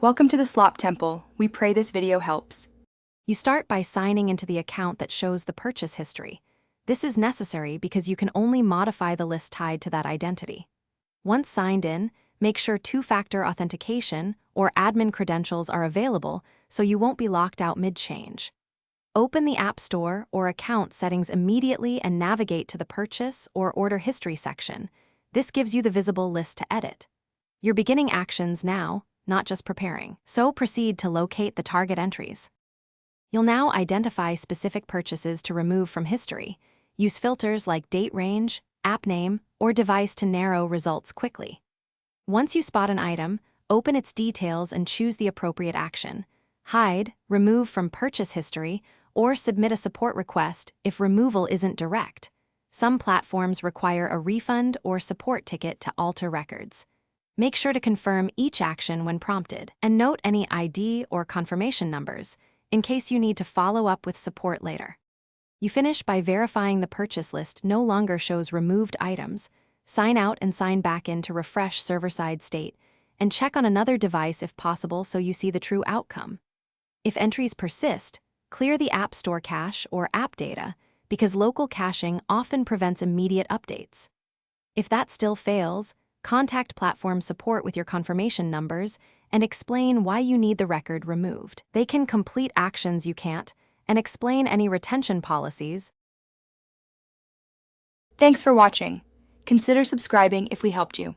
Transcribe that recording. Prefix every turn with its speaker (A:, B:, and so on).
A: Welcome to the Slop Temple. We pray this video helps.
B: You start by signing into the account that shows the purchase history. This is necessary because you can only modify the list tied to that identity. Once signed in, make sure two-factor authentication or admin credentials are available so you won't be locked out mid-change. Open the App Store or account settings immediately and navigate to the Purchase or Order History section. This gives you the visible list to edit. You're beginning actions now, not just preparing, so proceed to locate the target entries. You'll now identify specific purchases to remove from history. Use filters like date range, app name, or device to narrow results quickly. Once you spot an item, open its details and choose the appropriate action. Hide, remove from purchase history, or submit a support request if removal isn't direct. Some platforms require a refund or support ticket to alter records. Make sure to confirm each action when prompted, and note any ID or confirmation numbers, in case you need to follow up with support later. You finish by verifying the purchase list no longer shows removed items, sign out and sign back in to refresh server-side state, and check on another device if possible so you see the true outcome. If entries persist, clear the App Store cache or app data, because local caching often prevents immediate updates. If that still fails, contact platform support with your confirmation numbers and explain why you need the record removed. They can complete actions you can't and explain any retention policies.
A: Thanks for watching. Consider subscribing if we helped you.